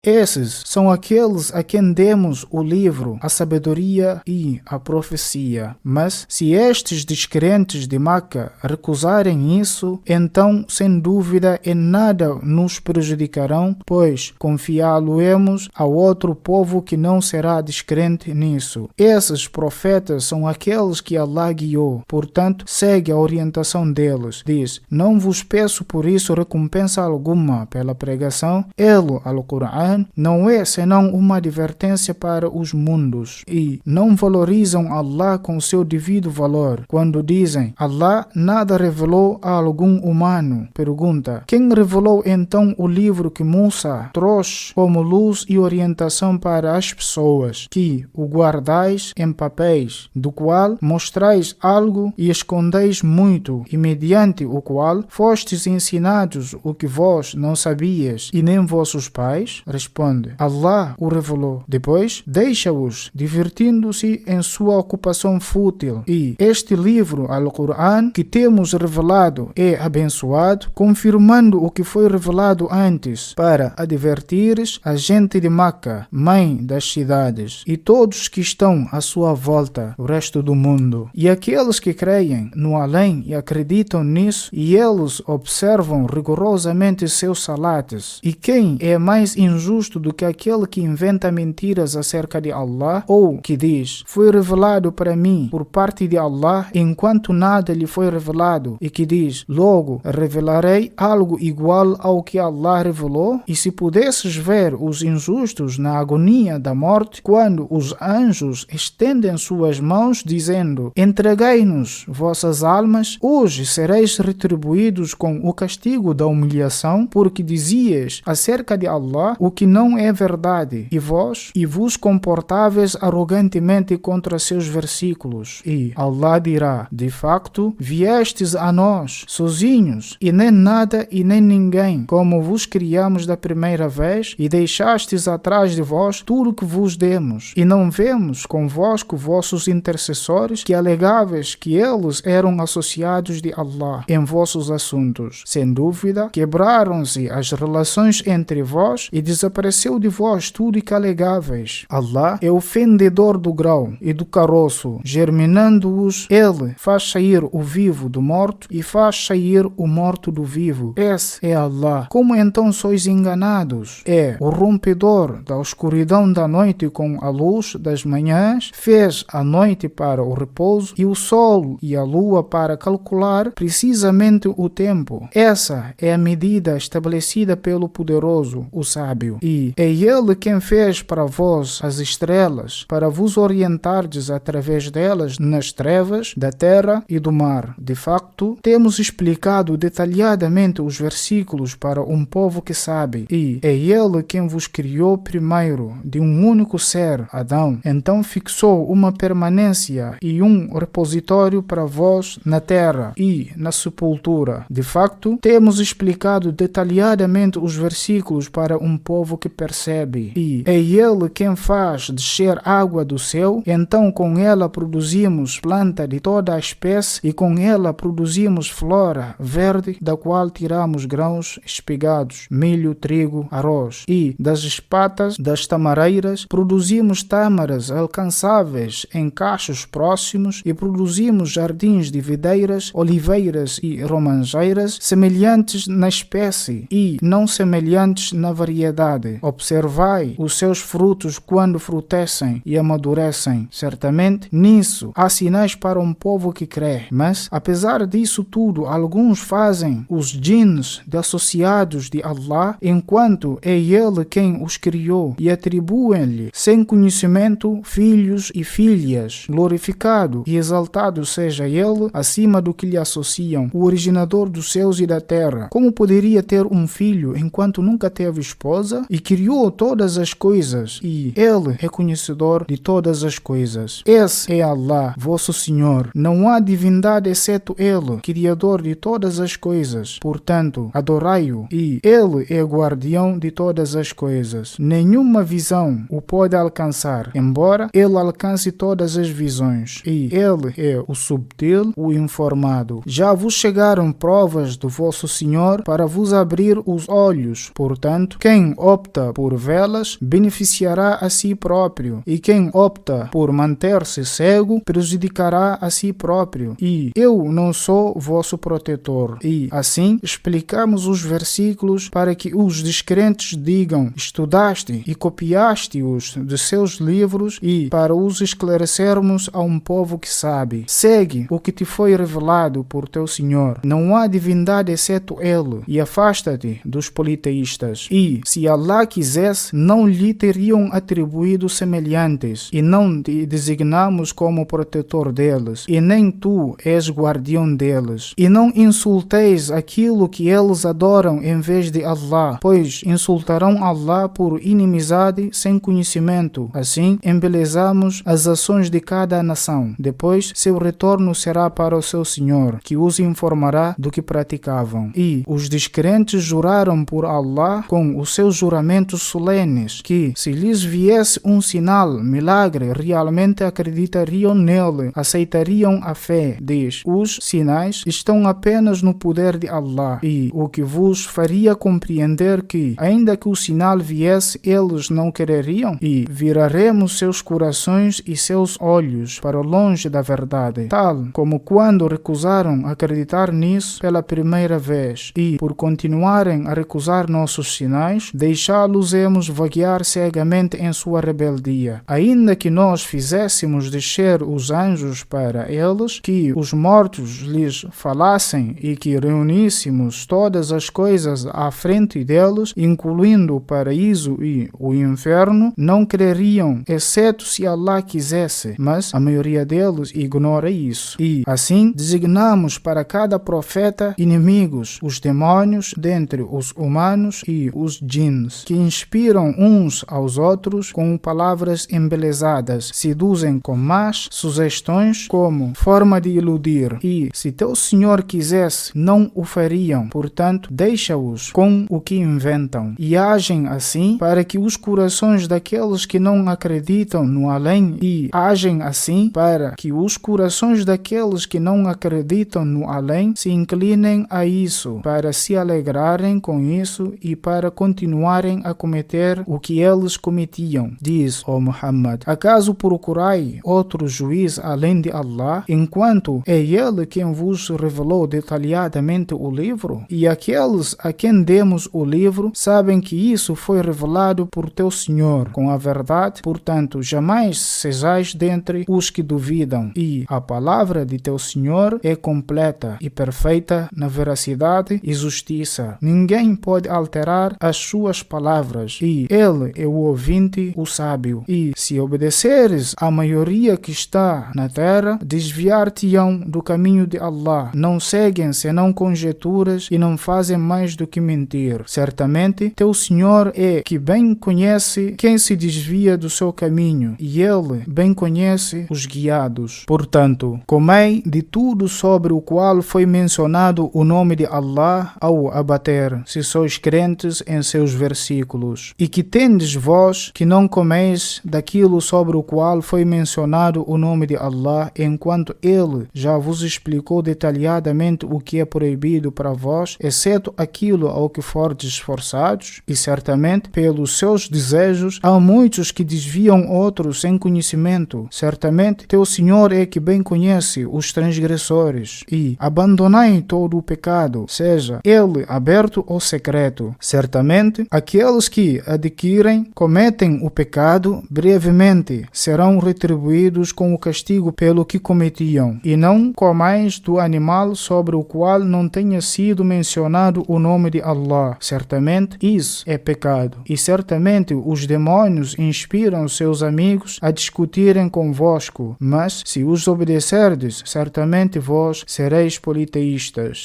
Esses são aqueles a quem demos o livro, a sabedoria e a profecia. Mas se estes descrentes de Meca recusarem isso, então, sem dúvida, em nada nos prejudicarão, pois confiá-lo-emos a outro povo que não será descrente nisso. Esses profetas são aqueles que Allah guiou, portanto, segue a orientação deles. Diz: não vos peço por isso recompensa alguma pela pregação. Ele, Al-Qur'an, não é senão uma advertência para os mundos, e não valorizam Allah com seu devido valor. Quando dizem: Allah nada revelou a algum humano, pergunta: quem revelou então o livro que Musa trouxe como luz e orientação para as pessoas, que o guardais em papéis, do qual mostrais algo e escondeis muito, e mediante o qual fostes ensinados o que vós não sabias, e nem vossos pais? Responde: Allah o revelou. Depois, deixa-os divertindo-se em sua ocupação fútil. E este livro, Al-Qur'an, que temos revelado, é abençoado, confirmando o que foi revelado antes, para advertires a gente de Meca, mãe das cidades, e todos que estão à sua volta, o resto do mundo. E aqueles que creem no além e acreditam nisso, e eles observam rigorosamente seus salates. E quem é mais injusto do que aquele que inventa mentiras acerca de Allah, ou que diz: foi revelado para mim por parte de Allah, enquanto nada lhe foi revelado, e que diz: logo revelarei algo igual ao que Allah revelou? E se pudesses ver os injustos na agonia da morte, quando os anjos estendem suas mãos dizendo: entregai-nos vossas almas, hoje sereis retribuídos com o castigo da humilhação, porque dizias acerca de Allah o que não é verdade, e vos comportáveis arrogantemente contra seus versículos. E Allah dirá: de facto, viestes a nós sozinhos, e nem nada e nem ninguém, como vos criamos da primeira vez, e deixastes atrás de vós tudo que vos demos, e não vemos convosco vossos intercessores, que alegáveis que eles eram associados de Allah em vossos assuntos. Sem dúvida, quebraram-se as relações entre vós, e desapareceu de vós tudo que alegáveis. Allah é o fendedor do grão e do caroço, germinando-os. Ele faz sair o vivo do morto e faz sair o morto do vivo. Esse é Allah. Como então sois enganados? É o rompedor da escuridão da noite com a luz das manhãs, fez a noite para o repouso e o sol e a lua para calcular precisamente o tempo. Essa é a medida estabelecida pelo poderoso, o sábio. E é ele quem fez para vós as estrelas, para vos orientardes através delas nas trevas da terra e do mar. De facto, temos explicado detalhadamente os versículos para um povo que sabe. E é ele quem vos criou primeiro de um único ser, Adão. Então fixou uma permanência e um repositório para vós na terra e na sepultura. De facto, temos explicado detalhadamente os versículos para um povo que percebe. E é ele quem faz descer água do céu, então com ela produzimos planta de toda a espécie, e com ela produzimos flora verde, da qual tiramos grãos espigados, milho, trigo, arroz. E das espatas das tamareiras produzimos tâmaras alcançáveis em cachos próximos, e produzimos jardins de videiras, oliveiras e romangeiras, semelhantes na espécie e não semelhantes na variedade. Observai os seus frutos quando frutescem e amadurecem. Certamente, nisso há sinais para um povo que crê. Mas, apesar disso tudo, alguns fazem os djinns de associados de Allah, enquanto é Ele quem os criou, e atribuem-lhe, sem conhecimento, filhos e filhas. Glorificado e exaltado seja Ele acima do que lhe associam, o originador dos céus e da terra. Como poderia ter um filho enquanto nunca teve esposa? E criou todas as coisas, e Ele é conhecedor de todas as coisas. Esse é Allah, vosso Senhor. Não há divindade exceto Ele, Criador de todas as coisas. Portanto, adorai-o, e Ele é guardião de todas as coisas. Nenhuma visão o pode alcançar, embora Ele alcance todas as visões. E Ele é o subtil, o informado. Já vos chegaram provas do vosso Senhor para vos abrir os olhos. Portanto, quem opta por vê-las beneficiará a si próprio, e quem opta por manter-se cego prejudicará a si próprio. E eu não sou vosso protetor. E assim explicamos os versículos para que os descrentes digam: estudaste e copiaste-os de seus livros, e para os esclarecermos a um povo que sabe. Segue o que te foi revelado por teu Senhor. Não há divindade exceto Ele, e afasta-te dos politeístas. E, se Allah quisesse, não lhe teriam atribuído semelhantes, e não te designamos como protetor deles, e nem tu és guardião deles. E não insulteis aquilo que eles adoram em vez de Allah, pois insultarão Allah por inimizade sem conhecimento. Assim, embelezamos as ações de cada nação. Depois, seu retorno será para o seu Senhor, que os informará do que praticavam. E os descrentes juraram por Allah com os seus juramentos solenes, que, se lhes viesse um sinal, milagre, realmente acreditariam nele, aceitariam a fé. Diz: os sinais estão apenas no poder de Allah, e o que vos faria compreender que, ainda que o sinal viesse, eles não quereriam? E viraremos seus corações e seus olhos para longe da verdade, tal como quando recusaram acreditar nisso pela primeira vez, e por continuarem a recusar nossos sinais, deixá-los-emos vaguear cegamente em sua rebeldia. Ainda que nós fizéssemos descer os anjos para eles, que os mortos lhes falassem e que reuníssemos todas as coisas à frente deles, incluindo o paraíso e o inferno, não creriam, exceto se Allah quisesse, mas a maioria deles ignora isso. E, assim, designamos para cada profeta inimigos, os demônios dentre os humanos e os djinns, que inspiram uns aos outros com palavras embelezadas, seduzem com más sugestões como forma de iludir, e, se teu Senhor quisesse, não o fariam. Portanto, deixa-os com o que inventam, e agem assim para que os corações daqueles que não acreditam no além, e agem assim para que os corações daqueles que não acreditam no além se inclinem a isso, para se alegrarem com isso e para continuarem a cometer o que eles cometiam. Diz, ó Muhammad: acaso procurai outro juiz além de Allah, enquanto é Ele quem vos revelou detalhadamente o livro? E aqueles a quem demos o livro sabem que isso foi revelado por teu Senhor com a verdade, portanto jamais sejais dentre os que duvidam, e a palavra de teu Senhor é completa e perfeita na veracidade e justiça. Ninguém pode alterar as suas palavras, e Ele é o ouvinte, o sábio. E se obedeceres à maioria que está na terra, desviar-te-ão do caminho de Allah. Não seguem senão conjecturas e não fazem mais do que mentir. Certamente, teu Senhor é que bem conhece quem se desvia do seu caminho, e Ele bem conhece os guiados. Portanto, comei de tudo sobre o qual foi mencionado o nome de Allah ao abater, se sois crentes em seus versículos. E que tendes vós que não comeis daquilo sobre o qual foi mencionado o nome de Allah, enquanto Ele já vos explicou detalhadamente o que é proibido para vós, exceto aquilo ao que fordes forçados? E certamente, pelos seus desejos, há muitos que desviam outros sem conhecimento. Certamente, teu Senhor é que bem conhece os transgressores. E abandonai todo o pecado, seja ele aberto ou secreto. Certamente, aqueles que adquirem, cometem o pecado, brevemente serão retribuídos com o castigo pelo que cometiam. E não comais do animal sobre o qual não tenha sido mencionado o nome de Allah. Certamente, isso é pecado. E certamente os demônios inspiram seus amigos a discutirem convosco, mas se os obedecerdes, certamente vós sereis politeístas.